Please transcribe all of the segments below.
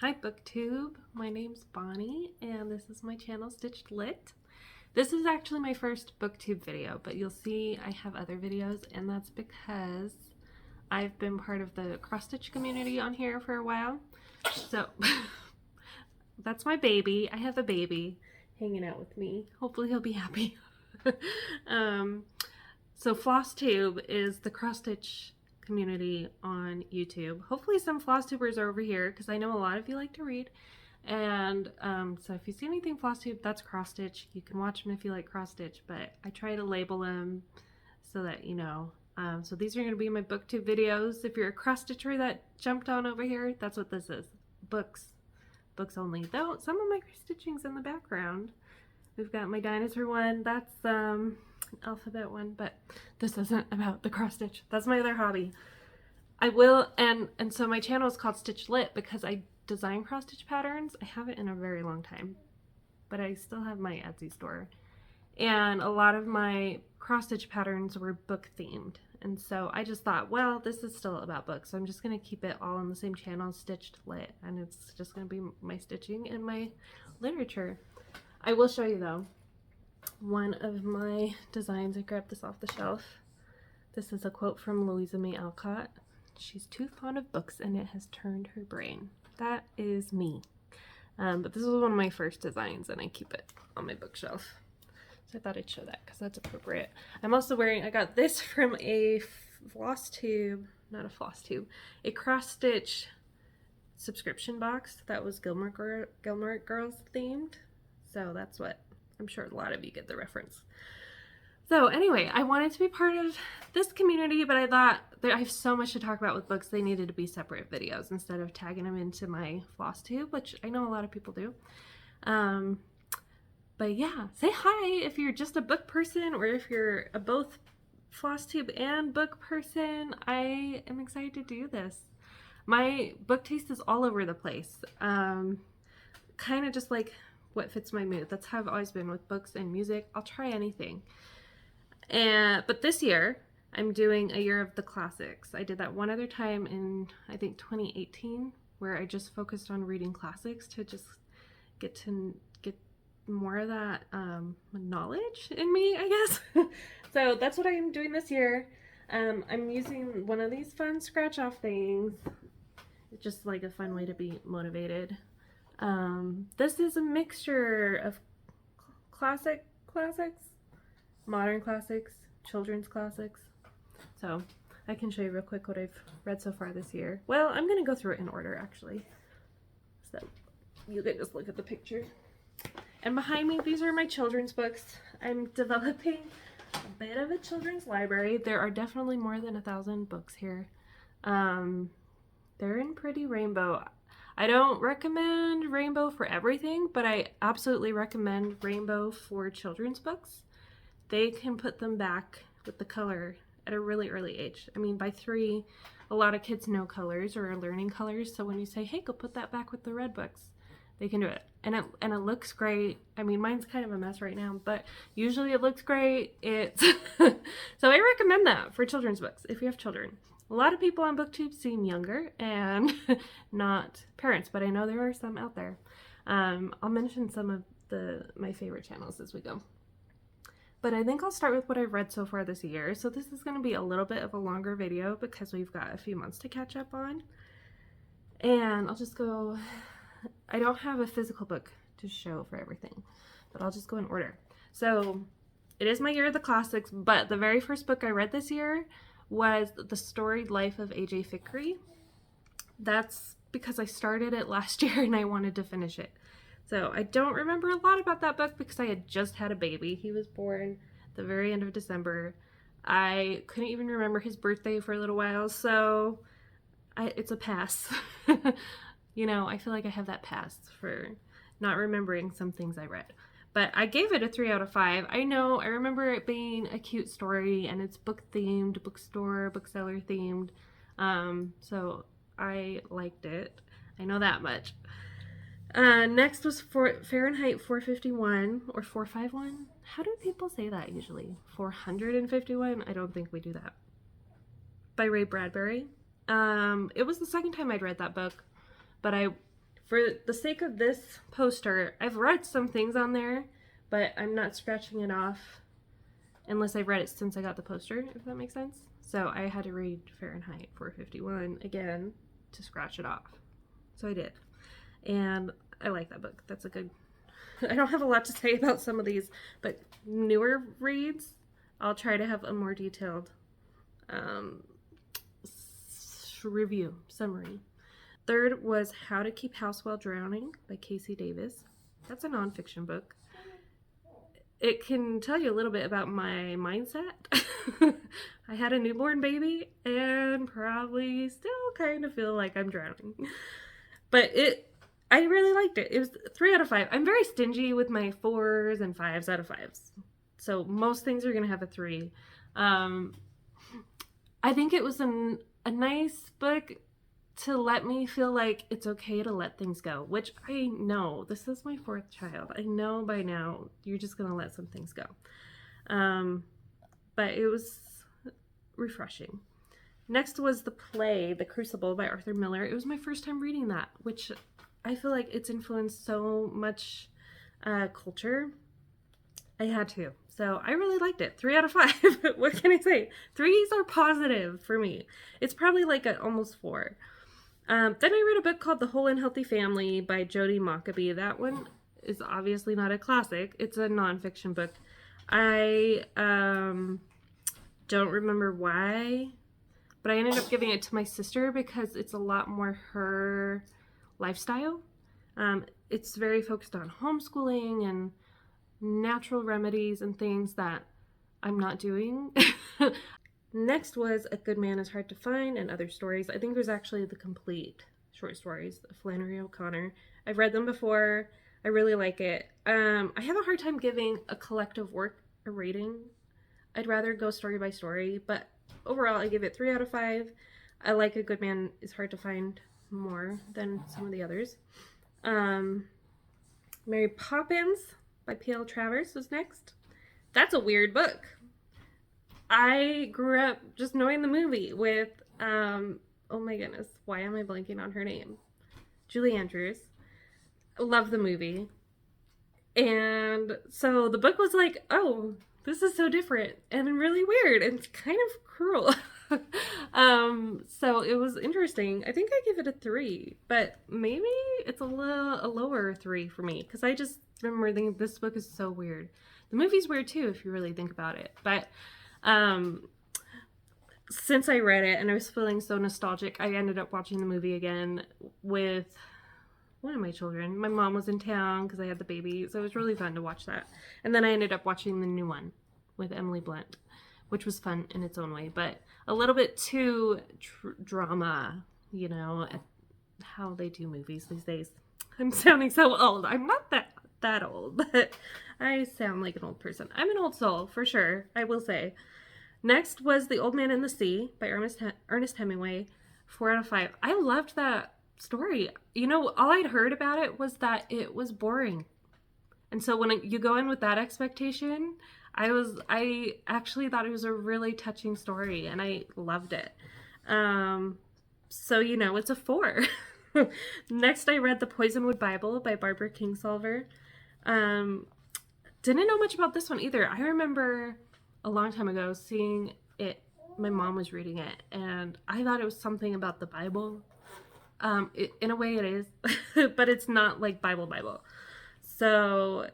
Hi Booktube, my name's Bonnie and this is my channel Stitched Lit. This is actually my first Booktube video, but you'll see I have other videos and that's because I've been part of the cross stitch community on here for a while. So that's my baby. I have a baby hanging out with me. Hopefully he'll be happy. So FlossTube is the cross stitch community on YouTube. Hopefully some floss tubers are over here because I know a lot of you like to read. And so if you see anything floss tube, that's cross stitch. You can watch them if you like cross stitch, but I try to label them so that you know. So these are going to be my booktube videos. If you're a cross stitcher that jumped on over here, that's what this is. Books only. Though some of my stitching's in the background. We've got my dinosaur one. That's an alphabet one, but this isn't about the cross stitch. That's my other hobby. I will, and so my channel is called Stitch Lit because I design cross stitch patterns. I haven't in a very long time, but I still have my Etsy store. And a lot of my cross stitch patterns were book themed. And so I just thought, well, this is still about books. So I'm just going to keep it all on the same channel, Stitched Lit. And it's just going to be my stitching and my literature. I will show you though, one of my designs. I grabbed this off the shelf. This is a quote from Louisa May Alcott. She's too fond of books and it has turned her brain. That is me. But this was one of my first designs and I keep it on my bookshelf. So I thought I'd show that because that's appropriate. I'm also wearing, I got this from a floss tube, not a floss tube, a cross stitch subscription box that was Gilmore Girls themed. So that's what, I'm sure a lot of you get the reference. So anyway, I wanted to be part of this community, but I thought that I have so much to talk about with books, they needed to be separate videos instead of tagging them into my floss tube, which I know a lot of people do. But yeah, say hi if you're just a book person or if you're a both floss tube and book person. I am excited to do this. My book taste is all over the place. Kind of just like what fits my mood. That's how I've always been with books and music. I'll try anything. But this year, I'm doing a year of the classics. I did that one other time in, I think, 2018, where I just focused on reading classics to just get more of that knowledge in me, I guess. So that's what I'm doing this year. I'm using one of these fun scratch-off things. It's just like a fun way to be motivated. This is a mixture of classics, modern classics, children's classics. So I can show you real quick what I've read so far this year. Well, I'm going to go through it in order actually. So you can just look at the picture. And behind me, these are my children's books. I'm developing a bit of a children's library. There are definitely more than 1,000 books here. They're in pretty rainbow. I don't recommend rainbow for everything, but I absolutely recommend rainbow for children's books. They can put them back with the color at a really early age. I mean, by 3, a lot of kids know colors or are learning colors. So when you say, hey, go put that back with the red books, they can do it. And it looks great. I mean, mine's kind of a mess right now, but usually it looks great. It's so I recommend that for children's books if you have children. A lot of people on Booktube seem younger and not parents, but I know there are some out there. I'll mention some of my favorite channels as we go. But I think I'll start with what I've read so far this year. So this is going to be a little bit of a longer video because we've got a few months to catch up on. And I'll just go, I don't have a physical book to show for everything, but I'll just go in order. So it is my year of the classics, but the very first book I read this year was The Storied Life of A.J. Fikry. That's because I started it last year and I wanted to finish it. So I don't remember a lot about that book because I had just had a baby. He was born the very end of December. I couldn't even remember his birthday for a little while, so it's a pass. You know, I feel like I have that pass for not remembering some things I read. But I gave it a 3 out of 5. I know, I remember it being a cute story and it's book themed, bookstore, bookseller themed. So I liked it. I know that much. Next was Fahrenheit 451 or 451. How do people say that usually? 451? I don't think we do that. By Ray Bradbury. It was the second time I'd read that book, but I For the sake of this poster, I've read some things on there, but I'm not scratching it off unless I've read it since I got the poster, if that makes sense. So I had to read Fahrenheit 451 again to scratch it off. So I did. And I like that book. That's a good... I don't have a lot to say about some of these, but newer reads, I'll try to have a more detailed review, summary. Third was How to Keep House While Drowning by Casey Davis. That's a nonfiction book. It can tell you a little bit about my mindset. I had a newborn baby and probably still kind of feel like I'm drowning. But I really liked it. It was 3 out of 5. I'm very stingy with my 4s and 5s out of 5s. So most things are going to have a 3. I think it was a nice book to let me feel like it's okay to let things go, which I know. This is my 4th child. I know by now you're just going to let some things go. But it was refreshing. Next was the play, The Crucible by Arthur Miller. It was my first time reading that, which I feel like it's influenced so much culture. I had to. So I really liked it. 3 out of 5. What can I say? 3s are positive for me. It's probably like an almost 4. Then I read a book called The Whole and Healthy Family by Jodi Maccabee. That one is obviously not a classic. It's a nonfiction book. I don't remember why, but I ended up giving it to my sister because it's a lot more her lifestyle. It's very focused on homeschooling and natural remedies and things that I'm not doing. Next was A Good Man is Hard to Find and Other Stories. I think there's actually the complete short stories of Flannery O'Connor. I've read them before. I really like it. I have a hard time giving a collective work a rating. I'd rather go story by story, but overall I give it 3 out of 5. I like A Good Man is Hard to Find more than some of the others. Mary Poppins by P.L. Travers was next. That's a weird book. I grew up just knowing the movie with, oh my goodness, why am I blanking on her name? Julie Andrews. Love the movie. And so the book was like, oh, this is so different and really weird and kind of cruel. So it was interesting. I think I give it a 3, but maybe it's a lower 3 for me because I just remember thinking this book is so weird. The movie's weird too if you really think about it, but since I read it and I was feeling so nostalgic, I ended up watching the movie again with one of my children. My mom was in town because I had the baby, so it was really fun to watch that. And then I ended up watching the new one with Emily Blunt, which was fun in its own way, but a little bit too drama, you know, how they do movies these days. I'm sounding so old. I'm not that old, but I sound like an old person. I'm an old soul, for sure, I will say. Next was The Old Man and the Sea by Ernest Hemingway, 4 out of 5. I loved that story. You know, all I'd heard about it was that it was boring. And so when you go in with that expectation, I actually thought it was a really touching story and I loved it. So, you know, it's a 4. Next, I read The Poisonwood Bible by Barbara Kingsolver. Didn't know much about this one either. I remember a long time ago seeing it. My mom was reading it and I thought it was something about the Bible. In a way it is, but it's not like Bible. So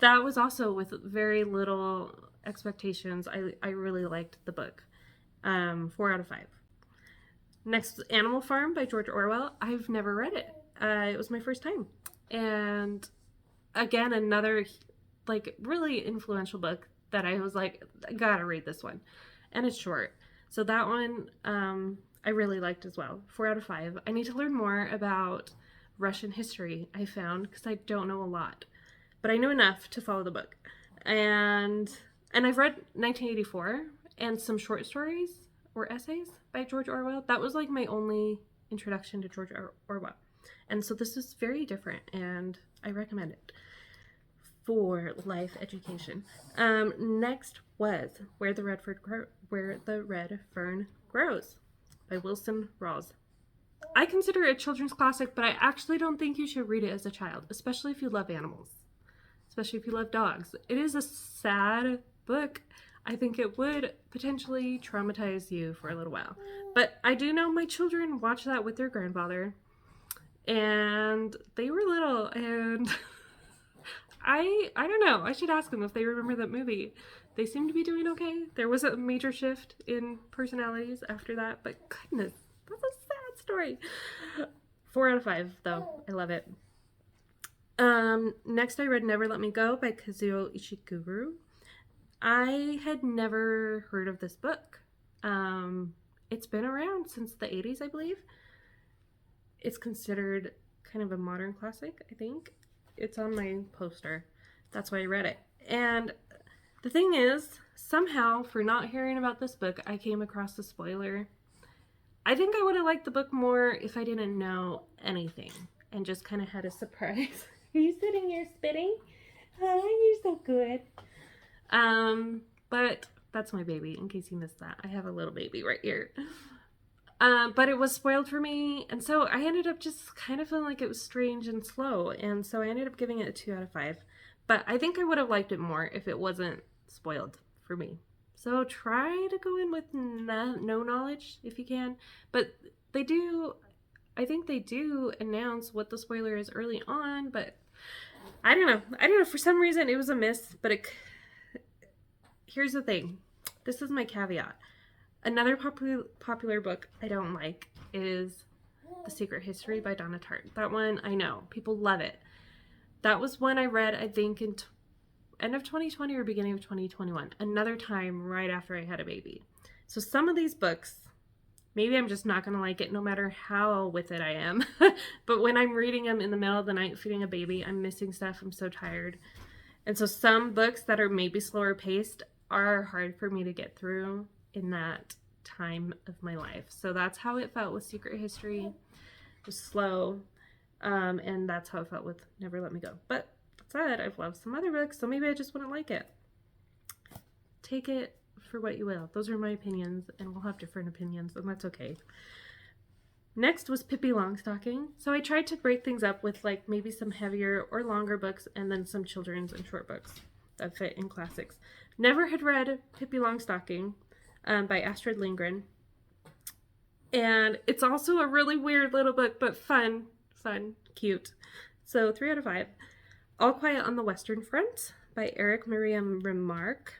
that was also with very little expectations. I really liked the book. 4 out of 5. Next, Animal Farm by George Orwell. I've never read it. It was my first time. And again, another like really influential book that I was like, I gotta read this one. And it's short. So that one I really liked as well. 4 out of 5. I need to learn more about Russian history, I found, because I don't know a lot. But I knew enough to follow the book. And I've read 1984 and some short stories or essays by George Orwell. That was like my only introduction to George Orwell. And so this is very different and I recommend it for life education. Next was Where the Red Fern Grows by Wilson Rawls. I consider it a children's classic, but I actually don't think you should read it as a child, especially if you love animals, especially if you love dogs. It is a sad book. I think it would potentially traumatize you for a little while. But I do know my children watch that with their grandfather, and they were little, and I don't know. I should ask them if they remember that movie. They seem to be doing okay. There was a major shift in personalities after that, but goodness, that's a sad story. 4 out of 5, though. I love it. Next I read Never Let Me Go by Kazuo Ishiguro. I had never heard of this book. It's been around since the 80s, I believe. It's considered kind of a modern classic, I think. It's on my poster. That's why I read it. And the thing is, somehow, for not hearing about this book, I came across the spoiler. I think I would have liked the book more if I didn't know anything and just kind of had a surprise. Are you sitting here spitting? Oh, you're so good. But that's my baby, in case you missed that. I have a little baby right here. But it was spoiled for me, and so I ended up just kind of feeling like it was strange and slow, and so I ended up giving it a 2 out of 5. But I think I would have liked it more if it wasn't spoiled for me. So try to go in with no knowledge if you can. But they do, I think they do announce what the spoiler is early on, but I don't know. For some reason it was a miss, but here's the thing. This is my caveat. Another popular book I don't like is The Secret History by Donna Tartt. That one, I know. People love it. That was one I read, I think, in end of 2020 or beginning of 2021. Another time right after I had a baby. So some of these books, maybe I'm just not going to like it no matter how with it I am. But when I'm reading them in the middle of the night feeding a baby, I'm missing stuff. I'm so tired. And so some books that are maybe slower paced are hard for me to get through in that time of my life. So that's how it felt with Secret History. It was slow. And that's how it felt with Never Let Me Go. But that said, I've loved some other books, so maybe I just wouldn't like it. Take it for what you will. Those are my opinions, and we'll have different opinions, and that's okay. Next was Pippi Longstocking. So I tried to break things up with like maybe some heavier or longer books and then some children's and short books that fit in classics. Never had read Pippi Longstocking by Astrid Lindgren. And it's also a really weird little book, but fun, cute. So 3 out of 5. All Quiet on the Western Front by Eric Maria Remarque.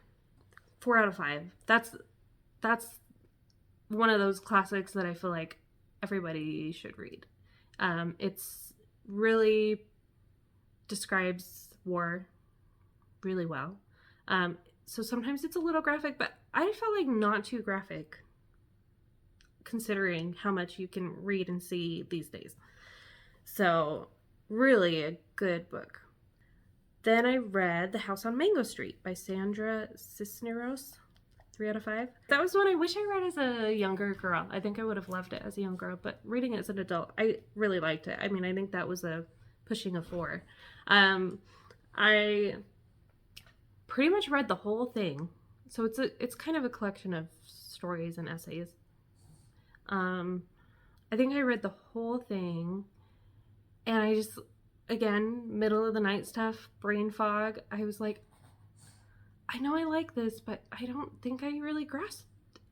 4 out of 5. That's one of those classics that I feel like everybody should read. It's really describes war really well. So sometimes it's a little graphic, but I felt like not too graphic considering how much you can read and see these days. So really a good book. Then I read The House on Mango Street by Sandra Cisneros. 3 out of 5. That was one I wish I read as a younger girl. I think I would have loved it as a young girl, but reading it as an adult, I really liked it. I mean, I think that was pushing a 4. I pretty much read the whole thing. So it's kind of a collection of stories and essays. I think I read the whole thing, and I just, again, middle of the night stuff, brain fog. I was like, I know I like this, but I don't think I really grasped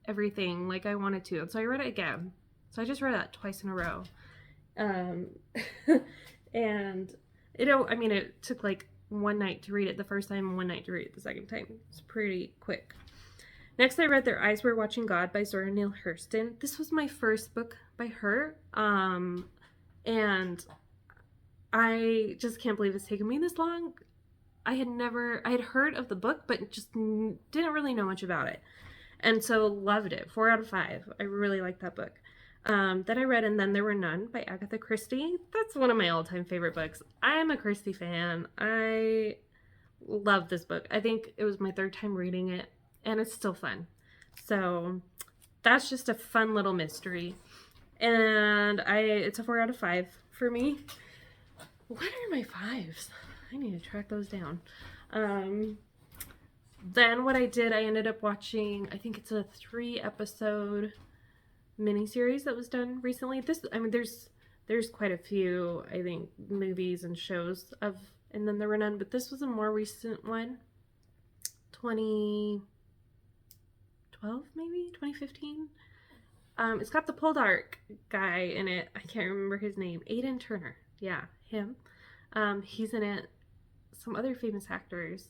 everything like I wanted to. And so I read it again. So I just read that twice in a row. And, it took like one night to read it the first time and one night to read it the second time. It's pretty quick. Next, I read Their Eyes Were Watching God by Zora Neale Hurston. This was my first book by her. And I just can't believe it's taken me this long. I had heard of the book, but just didn't really know much about it. And so loved it. 4 out of 5. I really liked that book. Then I read And Then There Were None by Agatha Christie. That's one of my all-time favorite books. I am a Christie fan. I love this book. I think it was my 3rd time reading it, and it's still fun. So that's just a fun little mystery. And it's a 4 out of 5 for me. What are my 5s? I need to track those down. Then what I did, I ended up watching, I think it's a 3-episode miniseries that was done recently. I mean, there's quite a few, I think, movies and shows of And Then There Were None, but this was a more recent one. 2012, maybe 2015. It's got the Poldark guy in it. I can't remember his name. Aidan Turner. Yeah, him. He's in it. Some other famous actors.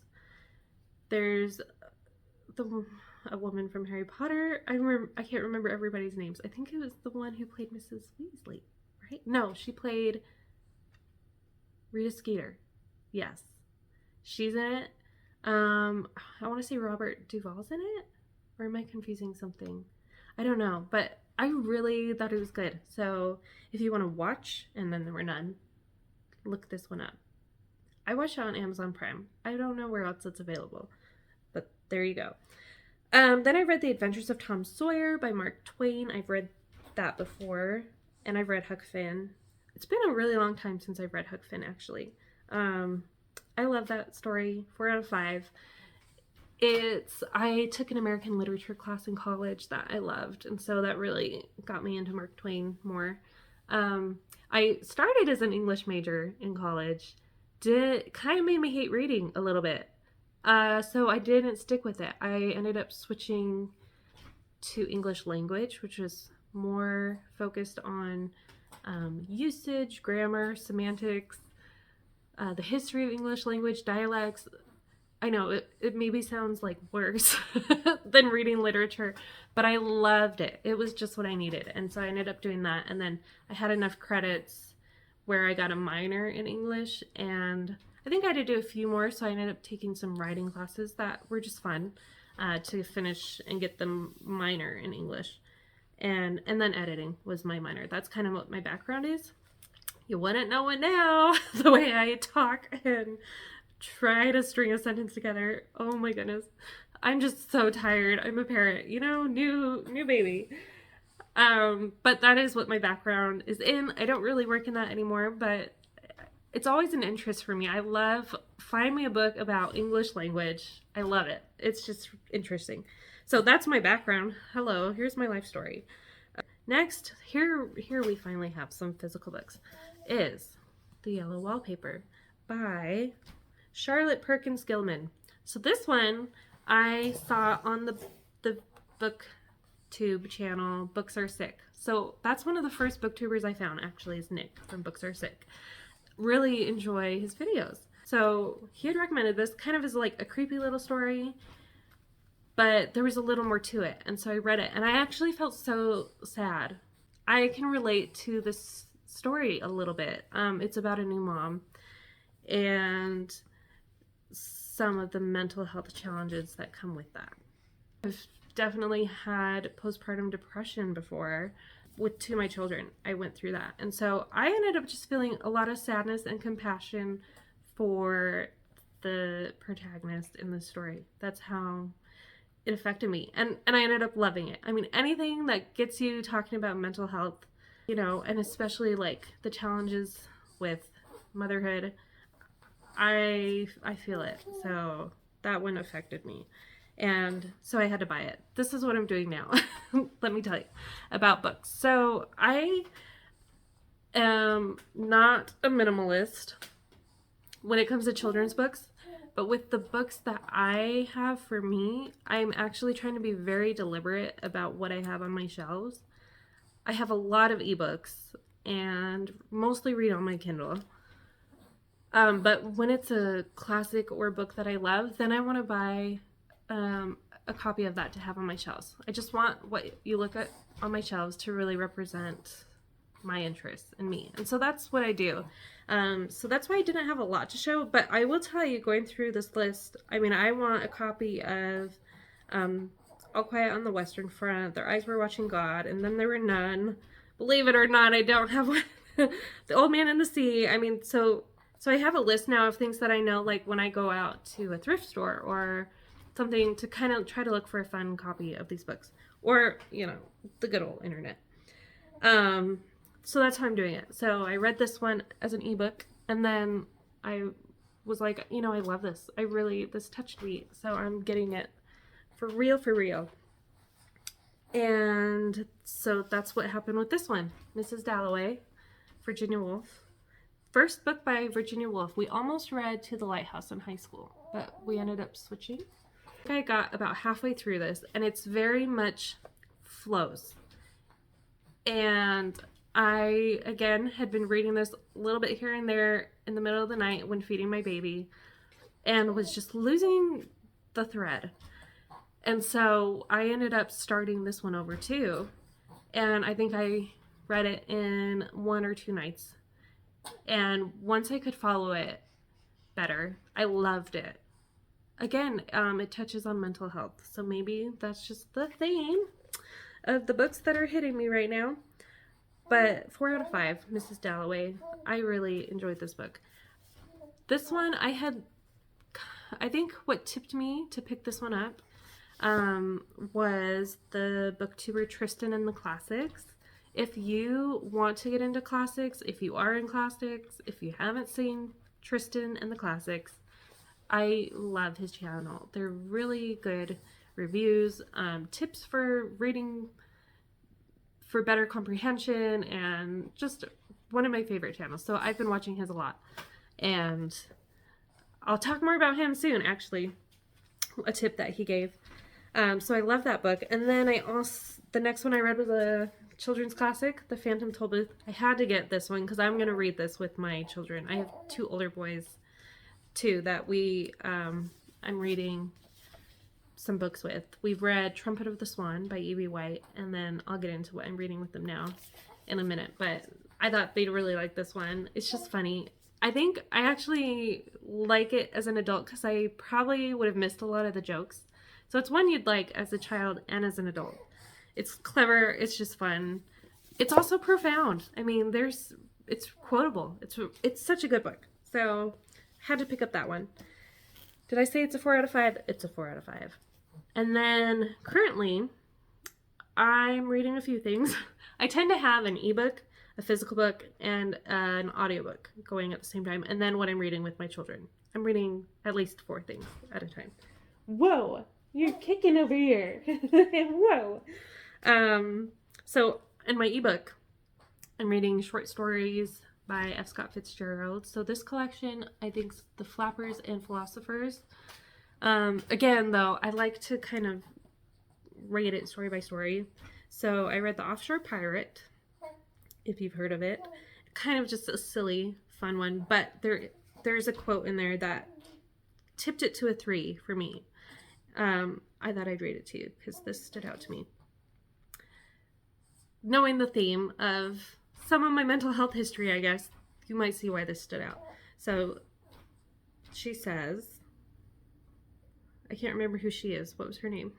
There's a woman from Harry Potter. I can't remember everybody's names. I think it was the one who played Mrs. Weasley, right? No, she played Rita Skeeter. Yes, she's in it. I want to say Robert Duvall's in it, or am I confusing something? I don't know, but I really thought it was good. So if you want to watch And Then There Were None, look this one up. I watched it on Amazon Prime. I don't know where else it's available, but there you go. Then I read The Adventures of Tom Sawyer by Mark Twain. I've read that before, and I've read Huck Finn. It's been a really long time since I've read Huck Finn, actually. I love that story. 4 out of 5. I took an American literature class in college that I loved, and so that really got me into Mark Twain more. I started as an English major in college. Kind of made me hate reading a little bit. So I didn't stick with it. I ended up switching to English language, which was more focused on usage, grammar, semantics, the history of English language, dialects. I know it maybe sounds like worse than reading literature, but I loved it. It was just what I needed. And so I ended up doing that. And then I had enough credits where I got a minor in English, and I think I had to do a few more, so I ended up taking some writing classes that were just fun to finish and get the minor in English. And then editing was my minor. That's kind of what my background is. You wouldn't know it now, the way I talk and try to string a sentence together. Oh my goodness. I'm just so tired. I'm a parent, new baby. But that is what my background is in. I don't really work in that anymore, but it's always an interest for me. Find me a book about English language. I love it. It's just interesting. So that's my background. Hello, here's my life story. Next, here we finally have some physical books, is The Yellow Wallpaper by Charlotte Perkins Gilman. So this one I saw on the Booktube channel, Books Are Sick. So that's one of the first booktubers I found, actually, is Nick from Books Are Sick. Really enjoy his videos. So he had recommended this kind of as like a creepy little story, but there was a little more to it. And so I read it, and I actually felt so sad. I can relate to this story a little bit. It's about a new mom and some of the mental health challenges that come with that. I've definitely had postpartum depression before with 2 of my children. I went through that. And so I ended up just feeling a lot of sadness and compassion for the protagonist in the story. That's how it affected me. And I ended up loving it. I mean, anything that gets you talking about mental health, and especially like the challenges with motherhood, I feel it. So that one affected me. And so I had to buy it. This is what I'm doing now. Let me tell you about books. So I am not a minimalist when it comes to children's books, but with the books that I have for me, I'm actually trying to be very deliberate about what I have on my shelves. I have a lot of ebooks and mostly read on my Kindle. But when it's a classic or a book that I love, then I want to buy a copy of that to have on my shelves. I just want what you look at on my shelves to really represent my interests and me. And so that's what I do. So that's why I didn't have a lot to show, but I will tell you, going through this list, I mean, I want a copy of All Quiet on the Western Front, Their Eyes Were Watching God, And Then There Were None. Believe it or not, I don't have one. The Old Man and the Sea. I mean, so I have a list now of things that I know, like when I go out to a thrift store or something, to kind of try to look for a fun copy of these books, or the good old internet. So that's how I'm doing it. So I read this one as an ebook, and then I was like, I love this. This touched me, so I'm getting it for real. And so that's what happened with this one. Mrs. Dalloway, Virginia Woolf. First book by Virginia Woolf. We almost read To the Lighthouse in high school, but we ended up switching. I got about halfway through this, and it's very much flows. And I, again, had been reading this a little bit here and there in the middle of the night when feeding my baby, and was just losing the thread. And so I ended up starting this one over too. And I think I read it in 1 or 2 nights. And once I could follow it better, I loved it. Again, it touches on mental health. So maybe that's just the theme of the books that are hitting me right now. But 4 out of 5, Mrs. Dalloway. I really enjoyed this book. This one, I think what tipped me to pick this one up was the booktuber Tristan and the Classics. If you want to get into classics, if you are in classics, if you haven't seen Tristan and the Classics, I love his channel. They're really good reviews, tips for reading for better comprehension, and just one of my favorite channels. So I've been watching his a lot, and I'll talk more about him soon, actually, a tip that he gave. So I love that book. And then the next one I read was a children's classic, The Phantom Tollbooth. I had to get this one because I'm going to read this with my children. I have 2 older boys too that I'm reading some books with. We've read Trumpet of the Swan by E.B. White, and then I'll get into what I'm reading with them now in a minute. But I thought they'd really like this one. It's just funny. I think I actually like it as an adult because I probably would have missed a lot of the jokes. So it's one you'd like as a child and as an adult. It's clever. It's just fun. It's also profound. I mean, it's quotable. It's such a good book. So had to pick up that one. Did I say it's a 4 out of 5? It's a 4 out of 5. And then currently, I'm reading a few things. I tend to have an ebook, a physical book, and an audiobook going at the same time. And then what I'm reading with my children. I'm reading at least 4 things at a time. Whoa! You're kicking over here. Whoa! So in my ebook, I'm reading short stories by F. Scott Fitzgerald. So this collection, I think, is The Flappers and Philosophers. Again, though, I like to kind of rate it story by story. So I read The Offshore Pirate, if you've heard of it. Kind of just a silly, fun one, but there's a quote in there that tipped it to a 3 for me. I thought I'd read it to you because this stood out to me. Knowing the theme of some of my mental health history, I guess, you might see why this stood out. So she says, I can't remember who she is. What was her name?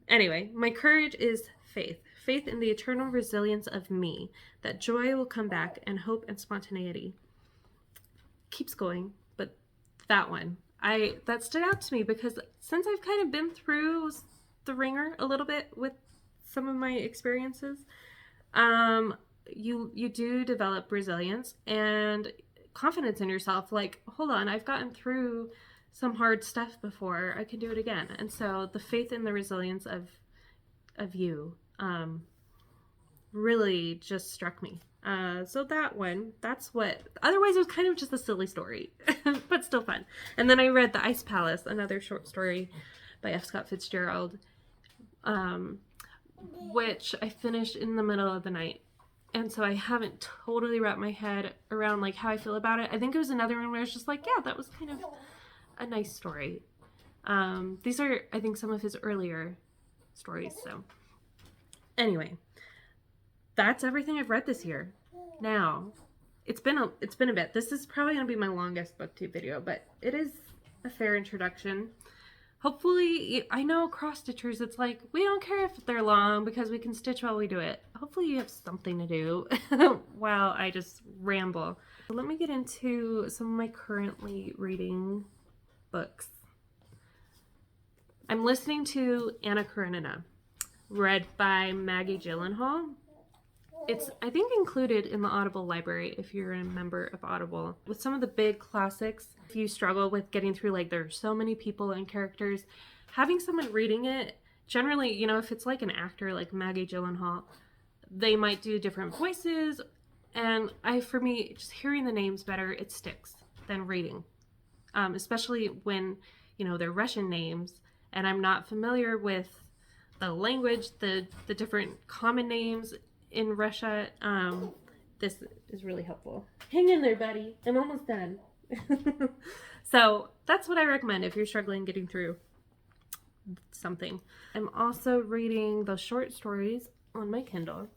Anyway, my courage is faith. Faith in the eternal resilience of me, that joy will come back, and hope and spontaneity. Keeps going, but that one, that stood out to me because since I've kind of been through the ringer a little bit with some of my experiences, you do develop resilience and confidence in yourself. Like, hold on, I've gotten through some hard stuff before. I can do it again. And so the faith and the resilience of you really just struck me. So that one, that's what, otherwise it was kind of just a silly story, but still fun. And then I read The Ice Palace, another short story by F. Scott Fitzgerald, which I finished in the middle of the night. And so I haven't totally wrapped my head around like how I feel about it. I think it was another one where I was just like, yeah, that was kind of a nice story. These are, I think, some of his earlier stories. So anyway, that's everything I've read this year. Now, it's been a bit. This is probably going to be my longest booktube video, but it is a fair introduction. Hopefully, I know cross stitchers, it's like, we don't care if they're long because we can stitch while we do it. Hopefully you have something to do while I just ramble. Let me get into some of my currently reading books. I'm listening to Anna Karenina, read by Maggie Gyllenhaal. It's, I think, included in the Audible library if you're a member of Audible. With some of the big classics, if you struggle with getting through, like, there's so many people and characters, having someone reading it Generally, you know, if it's like an actor like Maggie Gyllenhaal, they might do different voices. And for me, just hearing the names better, it sticks than reading. Especially when, you know, they're Russian names and I'm not familiar with the language, the different common names in Russia. This is really helpful. Hang in there, buddy. I'm almost done. So that's what I recommend if you're struggling getting through something. I'm also reading the short stories on my Kindle.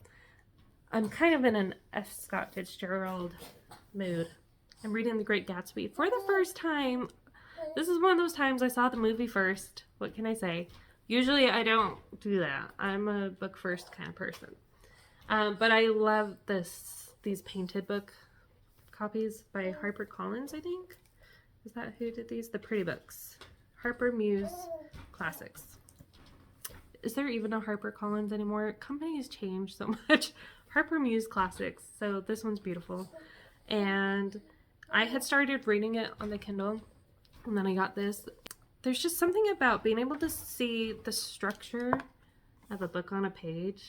I'm kind of in an F. Scott Fitzgerald mood. I'm reading The Great Gatsby for the first time. This is one of those times I saw the movie first. What can I say? Usually I don't do that. I'm a book first kind of person. But I love these painted book copies by HarperCollins, I think. Is that who did these? The Pretty Books. Harper Muse Classics. Is there even a HarperCollins anymore? Companies change so much. Harper Muse Classics. So this one's beautiful. And I had started reading it on the Kindle, and then I got this. There's just something about being able to see the structure of a book on a page.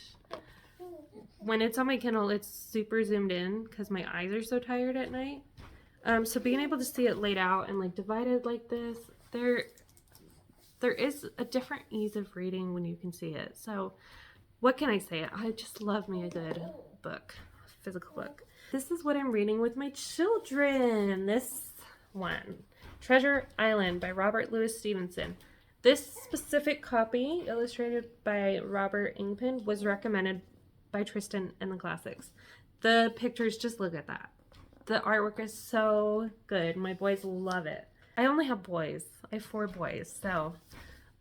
When it's on my Kindle, it's super zoomed in because my eyes are so tired at night. So being able to see it laid out and like divided like this, there is a different ease of reading when you can see it. So what can I say? I just love me a good book, physical book. This is what I'm reading with my children. This one, Treasure Island by Robert Louis Stevenson. This specific copy, illustrated by Robert Ingpen, was recommended by Tristan in the Classics. The pictures, just look at that. The artwork is so good. My boys love it. I only have boys. I have 4 boys. So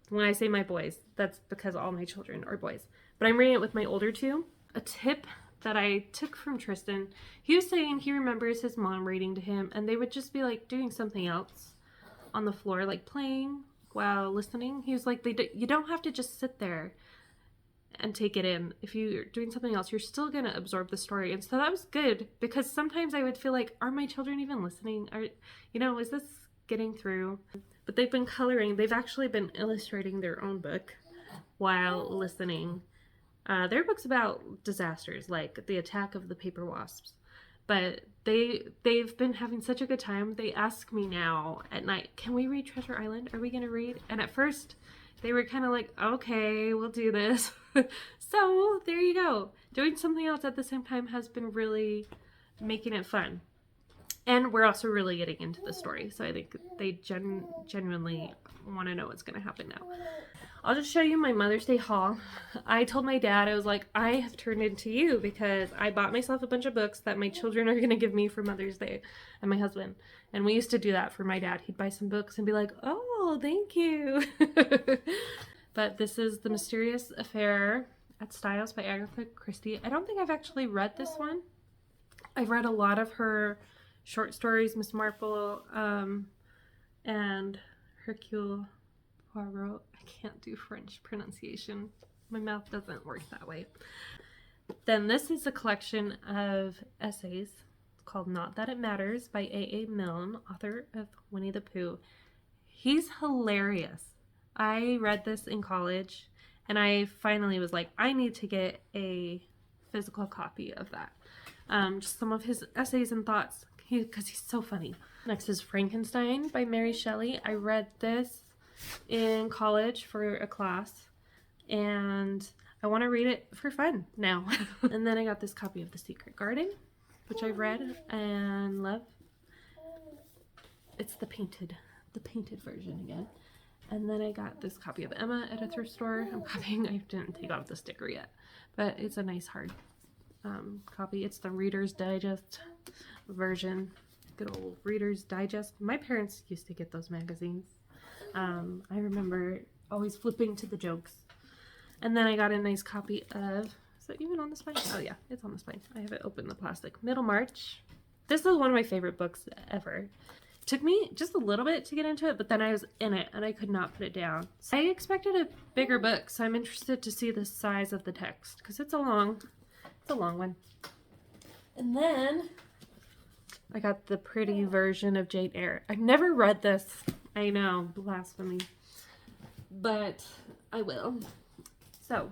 when I say my boys, that's because all my children are boys. But I'm reading it with my older 2. A tip that I took from Tristan, he was saying he remembers his mom reading to him, and they would just be like doing something else on the floor, like playing while listening. He was like, you don't have to just sit there and take it in. If you're doing something else, you're still gonna absorb the story. And so that was good, because sometimes I would feel like, are my children even listening? Is this getting through? But they've been coloring. They've actually been illustrating their own book while listening. Their book's about disasters, like the attack of the paper wasps. But they've been having such a good time. They ask me now at night, can we read Treasure Island? Are we gonna read? And at first they were kind of like, okay, we'll do this. So there you go. Doing something else at the same time has been really making it fun. And we're also really getting into the story. So I think they genuinely want to know what's going to happen now. I'll just show you my Mother's Day haul. I told my dad, I was like, I have turned into you because I bought myself a bunch of books that my children are going to give me for Mother's Day, and my husband. And we used to do that for my dad. He'd buy some books and be like, oh, thank you. But this is The Mysterious Affair at Styles by Agatha Christie. I don't think I've actually read this one. I've read a lot of her short stories, Miss Marple, and Hercule Poirot. I can't do French pronunciation. My mouth doesn't work that way. Then this is a collection of essays called Not That It Matters by A.A. Milne, author of Winnie the Pooh. He's hilarious. I read this in college, and I finally was like, I need to get a physical copy of that. Just some of his essays and thoughts, because he's so funny. Next is Frankenstein by Mary Shelley. I read this in college for a class, and I want to read it for fun now. And then I got this copy of The Secret Garden, which I read and love. It's the painted version again. And then I got this copy of Emma at a thrift store. I'm copying. I didn't take off the sticker yet, but it's a nice hard copy. It's the Reader's Digest version. Good old Reader's Digest. My parents used to get those magazines. I remember always flipping to the jokes. And then I got a nice copy of, is it even on the spine? Oh yeah, it's on the spine. I have it open, the plastic. Middlemarch. This is one of my favorite books ever. It took me just a little bit to get into it, but then I was in it and I could not put it down. So I expected a bigger book, so I'm interested to see the size of the text, because it's a long one. And then I got the pretty version of Jane Eyre. I've never read this. I know, blasphemy. But I will. So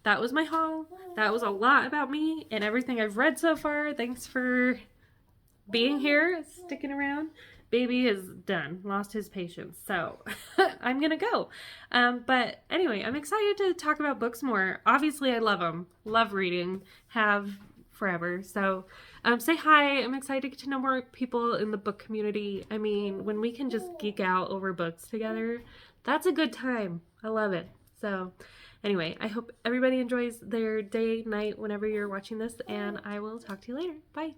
that was my haul. That was a lot about me and everything I've read so far. Thanks for being here, sticking around. Baby is done, lost his patience, so I'm gonna go. But anyway, I'm excited to talk about books more. Obviously, I love them, love reading, have forever. So say hi. I'm excited to get to know more people in the book community. I mean, when we can just geek out over books together, that's a good time. I love it. So anyway, I hope everybody enjoys their day, night, whenever you're watching this, and I will talk to you later. Bye.